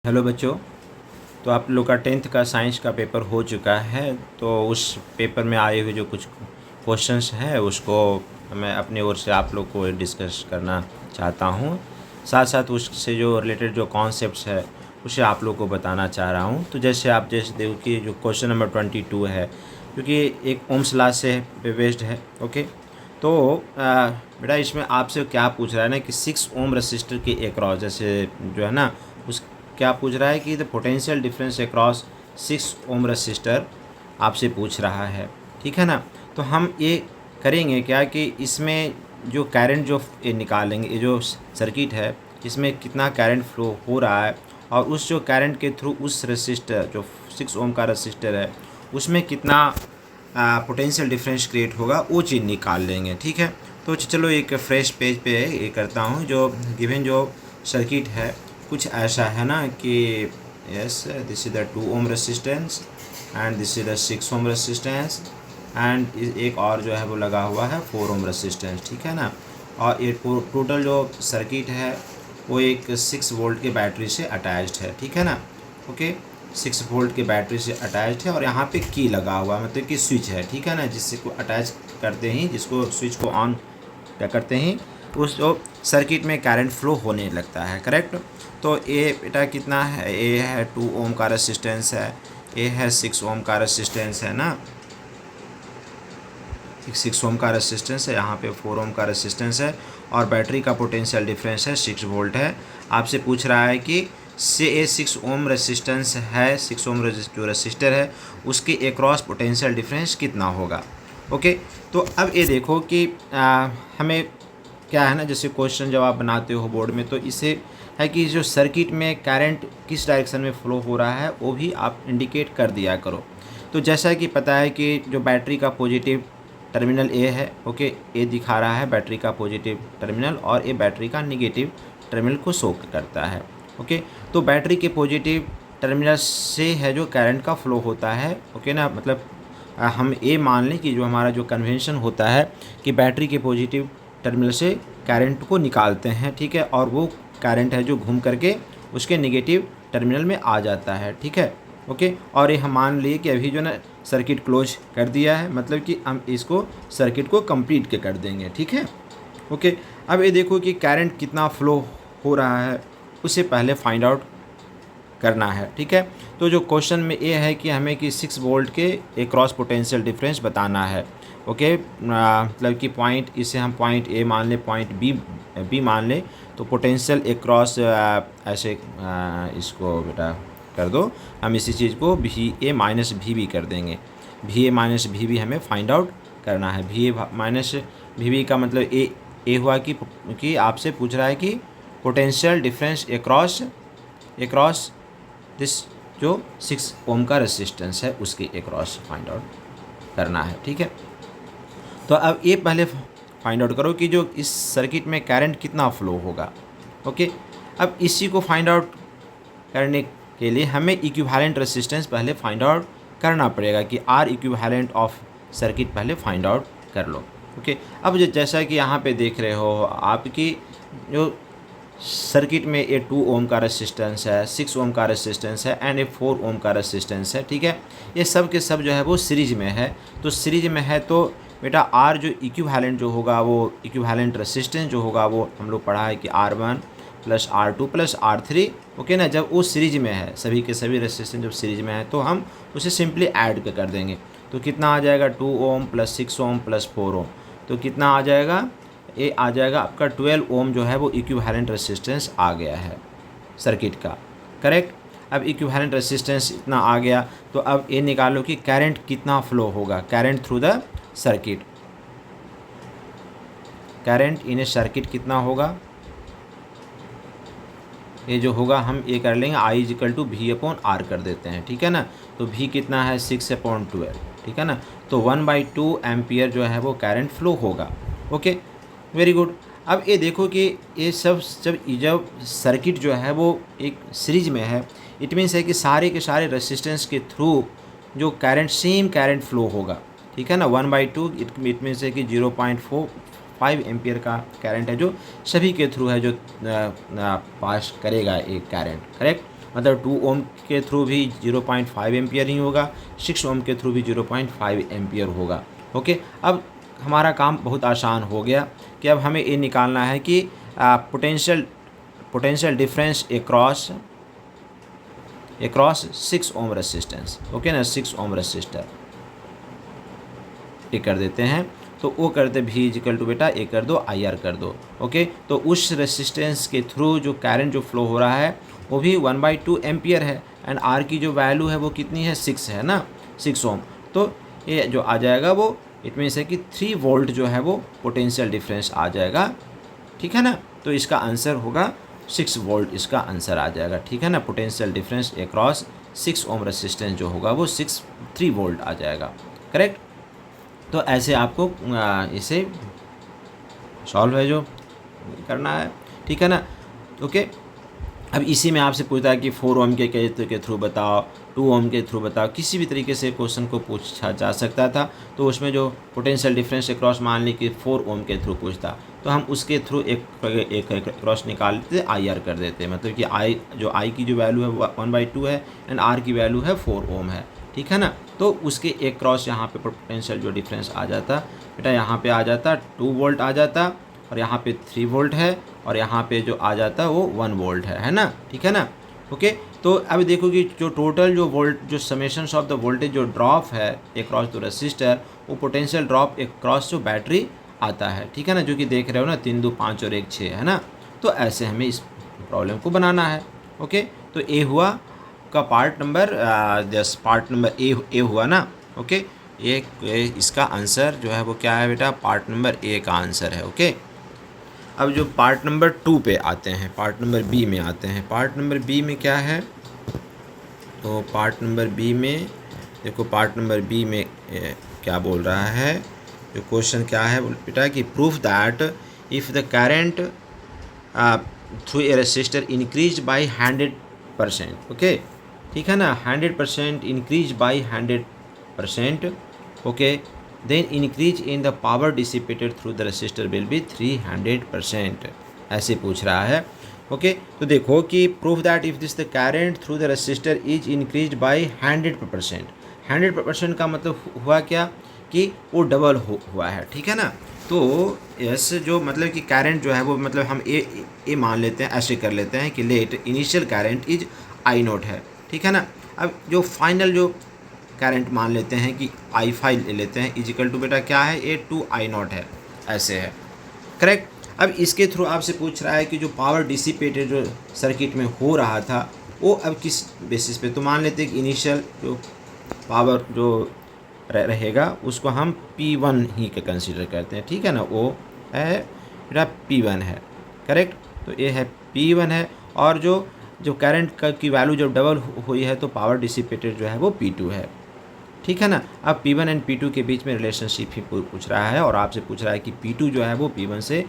Hello बच्चों। तो आप लोग का 10th का साइंस का पेपर हो चुका है। तो उस पेपर में आए हुए जो कुछ क्वेश्चंस हैं उसको मैं अपनी ओर से आप लोग को डिस्कस करना चाहता हूँ। साथ साथ उससे जो रिलेटेड जो कॉन्सेप्ट्स है उसे आप लोग को बताना चाह रहा हूँ। तो जैसे देखो कि जो क्वेश्चन नंबर 22 है, क्योंकि एक ओम्स लॉ से बेस्ड है। ओके, तो बेटा इसमें आपसे क्या पूछ रहा है ना कि 6 ओम रजिस्टर के अक्रॉस, जैसे जो है ना उस क्या पूछ रहा है कि the potential difference across 6 ohm register आपसे पूछ रहा है। ठीक है ना। तो हम ये करेंगे क्या कि इसमें जो करंट जो ये निकालेंगे, ये जो सर्किट है इसमें कितना करंट फ्लो हो रहा है और उस जो करंट के थ्रू उस रजिस्टर जो 6 ओम का रजिस्टर है उसमें कितना पोटेंशियल डिफरेंस क्रिएट होगा वो चीज़ निकाल लेंगे। ठीक है। तो चलो एक फ्रेश पेज पे ये करता हूँ। जो गिवन जो सर्किट है कुछ ऐसा है ना कि yes this is the 2 ohm resistance and this is the 6 ohm resistance and एक और जो है वो लगा हुआ है 4 ओम रेसिस्टेंस। ठीक है ना। और ये टोटल जो सर्किट है वो एक 6 वोल्ट के बैटरी से अटैच्ड है। ठीक है ना। ओके, 6 वोल्ट के बैटरी से अटैच्ड है और यहाँ पे की लगा हुआ है, मतलब कि स्विच है। ठीक है ना। जिससे को अटैच करते ही, जिसको स्विच को ऑन क्या करते ही उस जो सर्किट में करंट फ्लो होने लगता है। करेक्ट। तो ए बेटा कितना है, ए है 2 ओम का रेसिस्टेंस है, ए है 6 ओम का रेसिस्टेंस है ना, 6 ओम का रेसिस्टेंस है, यहाँ पे 4 ओम का रेसिस्टेंस है और बैटरी का पोटेंशियल डिफरेंस है 6 वोल्ट है। आपसे पूछ रहा है कि से ए 6 ओम रेसिस्टेंस है, 6 ओम जो रेसिस्टर है उसके अक्रॉस पोटेंशियल डिफरेंस कितना होगा। ओके, तो अब ये देखो कि हमें क्या है ना, जैसे क्वेश्चन जब आप बनाते हो बोर्ड में तो इसे है कि जो सर्किट में करंट किस डायरेक्शन में फ्लो हो रहा है वो भी आप इंडिकेट कर दिया करो। तो जैसा कि पता है कि जो बैटरी का पॉजिटिव टर्मिनल ए है, ओके, ए दिखा रहा है बैटरी का पॉजिटिव टर्मिनल और ए बैटरी का निगेटिव टर्मिनल को शो करता है। ओके, तो बैटरी के पॉजिटिव टर्मिनल से है जो करंट का फ्लो होता है। ओके ना, मतलब हम ये मान लें कि जो हमारा जो कन्वेंशन होता है कि बैटरी के पॉजिटिव टर्मिनल से करंट को निकालते हैं। ठीक है, और वो करंट है जो घूम करके उसके नेगेटिव टर्मिनल में आ जाता है। ठीक है। ओके, और ये हम मान लिए कि अभी जो ना सर्किट क्लोज कर दिया है, मतलब कि हम इसको सर्किट को कंप्लीट के कर देंगे। ठीक है। ओके, अब ये देखो कि करंट कितना फ्लो हो रहा है उसे पहले फाइंड आउट करना है। ठीक है। तो जो क्वेश्चन में ये है कि हमें कि 6 वोल्ट के अक्रॉस पोटेंशियल डिफरेंस बताना है। ओके, मतलब कि पॉइंट, इसे हम पॉइंट ए मान लें, पॉइंट बी मान लें, तो पोटेंशियल अक्रॉस ऐसे इसको बेटा कर दो, हम इसी चीज़ को भी ए माइनस भी बी कर देंगे। भी ए माइनस भी बी हमें फाइंड आउट करना है। भी ए माइनस भी बी का मतलब ए हुआ कि आपसे पूछ रहा है कि पोटेंशियल डिफरेंस अक्रॉस दिस जो 6 ओम का रेसिस्टेंस है उसके अक्रॉस फाइंड आउट करना है। ठीक है। तो अब ये पहले फाइंड आउट करो कि जो इस सर्किट में करंट कितना फ्लो होगा। ओके, अब इसी को फाइंड आउट करने के लिए हमें इक्विवेलेंट रेसिस्टेंस पहले फाइंड आउट करना पड़ेगा कि आर इक्विवेलेंट ऑफ सर्किट पहले फाइंड आउट कर लो। ओके, अब जैसा कि यहाँ पे देख रहे हो आपकी जो सर्किट में ये 2 ओम का रेसिस्टेंस है, 6 ओम का रेसिस्टेंस है एंड ये 4 ओम का रेसिस्टेंस है। ठीक है, ये सब के सब जो है वो सीरीज में है। तो सीरीज में है तो बेटा आर जो इक्विवेलेंट जो होगा वो इक्विवेलेंट रेसिस्टेंस जो होगा वो हम लोग पढ़ा है कि R1 plus R2 plus R3। Okay ना, जब वो सीरीज में है, सभी के सभी रेसिस्टेंस जब सीरीज में है तो हम उसे सिंपली ऐड कर देंगे। तो कितना आ जाएगा, 2 ओम प्लस 6 ओम प्लस 4 ओम, तो कितना आ जाएगा, ये आ जाएगा आपका 12 ओम जो है वो इक्विवेलेंट रेसिस्टेंस आ गया है सर्किट का। करेक्ट। अब इक्विवेलेंट रेसिस्टेंस इतना आ गया तो अब ये निकालो कि करंट कितना फ्लो होगा, current through the circuit, current in A circuit कितना होगा। ये जो होगा हम ये कर लेंगे I equal to V upon R कर देते हैं। ठीक है ना। तो V कितना है 6/12। ठीक है ना। तो 1/2 एम्पियर जो है वो करंट फ्लो होगा। Okay, very good. अब ये देखो कि ये सब जब सर्किट जो है वो एक सीरीज में है, इट मीन्स है कि सारे के सारे रेसिस्टेंस के थ्रू जो करंट सेम करंट फ्लो होगा। ठीक है ना। 1/2 इट मीन्स है कि 0.45 एम्पियर का करंट है जो सभी के थ्रू है जो पास करेगा एक करंट। करेक्ट, मतलब 2 ओम के थ्रू भी 0.5 एम्पियर ही होगा, 6 ओम के थ्रू भी 0.5 एम्पियर होगा। ओके, अब हमारा काम बहुत आसान हो गया कि अब हमें ये निकालना है कि potential difference across 6 ohm resistance. Okay ना, 6 ओम रेसिस्टर ये कर देते हैं, तो वो करते भी इजिकल टू बेटा ए कर दो आई आर कर दो। ओके, तो उस रेसिस्टेंस के थ्रू जो करंट जो फ्लो हो रहा है वो भी 1/2 एम्पियर है, एंड आर की जो वैल्यू है वो कितनी है, 6 है ना, 6 ओम। तो ये जो आ जाएगा वो इट मीन्स है कि 3 वोल्ट जो है वो पोटेंशियल डिफरेंस आ जाएगा। ठीक है ना, तो इसका आंसर होगा 6 वोल्ट, इसका आंसर आ जाएगा। ठीक है ना, potential difference across 6 ohm resistance जो होगा वो 3 वोल्ट आ जाएगा। करेक्ट। तो ऐसे आपको इसे सॉल्व है जो करना है। ठीक है ना। ओके, अब इसी में आपसे पूछता है कि 4 ओम के थ्रू बताओ, 2 ओम के थ्रू बताओ, किसी भी तरीके से क्वेश्चन को पूछा जा सकता था। तो उसमें जो पोटेंशियल डिफरेंस अक्रॉस मान ली कि 4 ओम के थ्रू पूछता, तो हम उसके थ्रू एक क्रॉस निकाल लेते, आई आर कर देते, मतलब कि आई की जो वैल्यू है 1/2 है एंड आर की वैल्यू है 4 ओम है। ठीक है ना, तो उसके एक क्रॉस यहाँ पे पोटेंशियल जो डिफरेंस आ जाता बेटा, यहाँ पे आ जाता 2 वोल्ट आ जाता, और यहाँ पे 3 वोल्ट है, और यहाँ पे जो आ जाता वो 1 वोल्ट है ना। ठीक है ना। ओके, तो अब देखो कि जो टोटल जो समेशंस ऑफ द वोल्टेज जो ड्रॉप है अक्रॉस द रेसिस्टर, वो पोटेंशियल ड्रॉप अक्रॉस जो बैटरी आता है। ठीक है ना, जो कि देख रहे हो ना 3, 2, 5 और 1, 6 है ना। तो ऐसे हमें इस प्रॉब्लम को बनाना है। ओके, तो ए हुआ का part number part number A हुआ ना। ओके, इसका आंसर जो है वो क्या है बेटा, पार्ट नंबर ए का आंसर है। ओके, अब जो पार्ट नंबर 2 पे आते हैं, पार्ट नंबर बी में आते हैं। पार्ट नंबर बी में क्या है, तो पार्ट नंबर बी में देखो, पार्ट नंबर बी में क्या बोल रहा है, जो क्वेश्चन क्या है बेटा कि proof that if the current through a resistor increase by 100%। Okay, ठीक है ना, 100% increase by 100%। Okay, then increase in the power dissipated through the resistor will be 300%, ऐसे पूछ रहा है। ओके, तो देखो कि proof that if this the current through the resistor is increase by 100%। 100% का मतलब हुआ क्या कि वो डबल हुआ है। ठीक है ना, तो यस, जो मतलब कि करंट जो है वो मतलब हम ए मान लेते हैं, ऐसे कर लेते हैं कि let initial current is I naught है। ठीक है ना, अब जो फाइनल जो करंट मान लेते हैं कि I5 ले लेते हैं, इजिकल टू बेटा क्या है, A2I0 है, ऐसे है। करेक्ट। अब इसके थ्रू आपसे पूछ रहा है कि जो पावर डिसिपेटेड जो सर्किट में हो रहा था वो अब किस बेसिस पे, तो मान लेते हैं कि इनिशियल जो पावर जो रहेगा उसको हम P1 ही के कंसीडर करते हैं। ठीक है ना, वो है बेटा P1 है। करेक्ट, तो ये है P1 है, और जो करंट की वैल्यू जब डबल हुई है तो पावर डिसिपेटेड जो है वो P2 है। ठीक है ना, अब P1 एंड P2 के बीच में रिलेशनशिप ही पूछ रहा है, और आपसे पूछ रहा है कि P2 जो है वो P1 से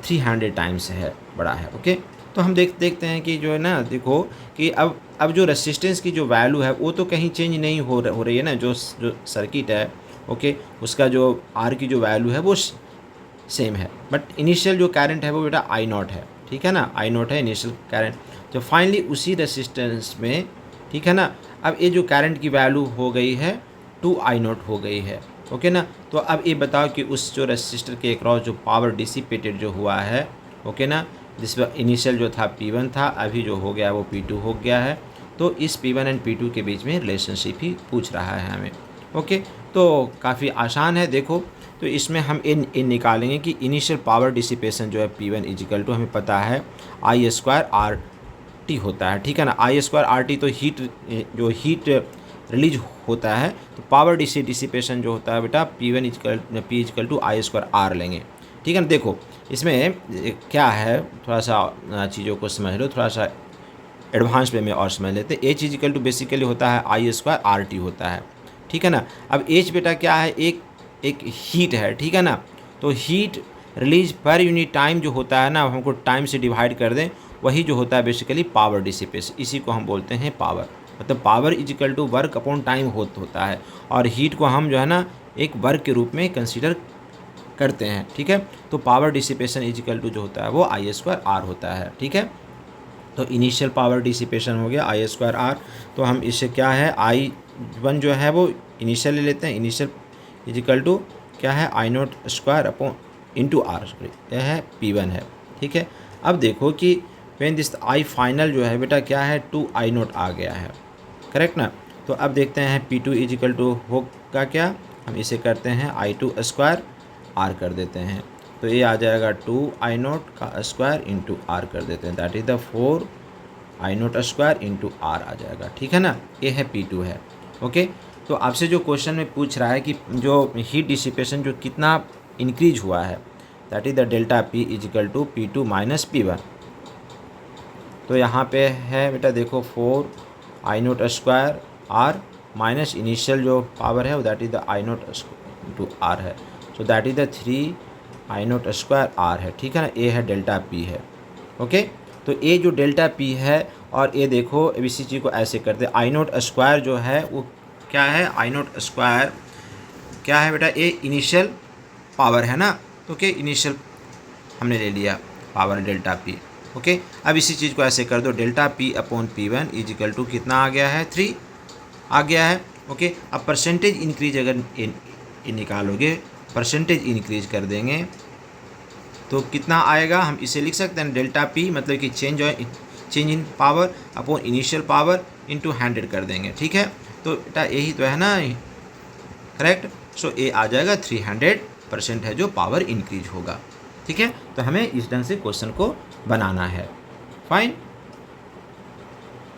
300 टाइम्स है, बड़ा है। ओके, तो हम देखते हैं कि जो है ना, देखो कि अब जो रेसिस्टेंस की जो वैल्यू है वो तो कहीं चेंज नहीं हो रही है ना, जो सर्किट है। ओके, उसका जो आर की जो वैल्यू है वो सेम है, बट इनिशियल जो करंट है वो बेटा I0 है। ठीक है ना, I0 है इनिशियल करंट, जो फाइनली उसी रेसिस्टेंस में, ठीक है ना, अब ये जो करंट की वैल्यू हो गई है 2I0 हो गई है। ओके ना, तो अब ये बताओ कि उस जो रेसिस्टर के अक्रॉस जो पावर डिसिपेटेड जो हुआ है, ओके ना, जिसमें इनिशियल जो था P1 था, अभी जो हो गया वो P2 हो गया है, तो इस P1 एंड P2 के बीच में रिलेशनशिप ही पूछ रहा है हमें। ओके, तो काफ़ी आसान है। देखो, तो इसमें हम इन निकालेंगे कि इनिशियल पावर डिसिपेशन जो है P1 इजिकल टू हमें पता है I²RT होता है। ठीक है ना, I²RT तो हीट रिलीज होता है, तो पावर डिसिपेशन जो होता है बेटा P इजिकल टू I²R लेंगे। ठीक है ना, देखो इसमें क्या है, थोड़ा सा चीज़ों को समझ लो, थोड़ा सा एडवांस वे में और समझ लेते हैं। H इजिकल टू बेसिकली होता है I²RT होता है। ठीक है ना, अब H बेटा क्या है, एक हीट है। ठीक है ना, तो heat release per unit time जो होता है ना, हमको टाइम से डिवाइड कर दें, वही जो होता है बेसिकली पावर डिसिपेशन, इसी को हम बोलते हैं पावर। मतलब power equal to work upon time होता है, और हीट को हम जो है ना एक वर्क के रूप में कंसीडर करते हैं। ठीक है, तो पावर डिसिपेशन इजिकल टू जो होता है वो I² R होता है। ठीक है, तो इनिशियल पावर डिसिपेशन हो गया I² R। तो हम इससे क्या है I1 जो है वो इनिशियल ले लेते हैं, इनिशियल इजिकल टू क्या है I0² upon into R, sorry यह है P1 है, ठीक है। अब देखो कि व्हेन दिस I फाइनल जो है बेटा क्या है 2I0 आ गया है, करेक्ट ना। तो अब देखते हैं P2 इजिकल टू होगा क्या, हम इसे करते हैं I2² R कर देते हैं, तो ये आ जाएगा 2I0 का स्क्वायर इंटू R कर देते हैं, that is the 4I0² into R आ जाएगा, ठीक है ना। ये है P2 है, ओके। तो आपसे जो क्वेश्चन में पूछ रहा है कि जो हीट डिसिपेशन जो कितना इंक्रीज हुआ है, that is the delta P equal to P2 minus P1। तो यहाँ पे है बेटा देखो 4I0² R माइनस इनिशियल जो पावर है that is the I0 into R है, so that is the 3I0² R है, ठीक है ना। ए है डेल्टा P है, ओके। तो ये जो डेल्टा P है और ये देखो इसी चीज़ को ऐसे करते I0² जो है वो क्या है I0² क्या है बेटा, ये इनिशियल पावर है ना, तो क्या इनिशियल हमने ले लिया पावर डेल्टा P, ओके। अब इसी चीज़ को ऐसे कर दो delta P upon P1 equal to कितना आ गया है 3 आ गया है, ओके। अब परसेंटेज इंक्रीज अगर ये निकालोगे, परसेंटेज इंक्रीज कर देंगे तो कितना आएगा, हम इसे लिख सकते हैं डेल्टा P मतलब कि change in power upon initial power into 100 कर देंगे, ठीक है। तो बेटा यही तो है ना, करेक्ट। सो ये आ जाएगा 300% है जो पावर इंक्रीज होगा, ठीक है। तो हमें इस ढंग से क्वेश्चन को बनाना है, फाइन।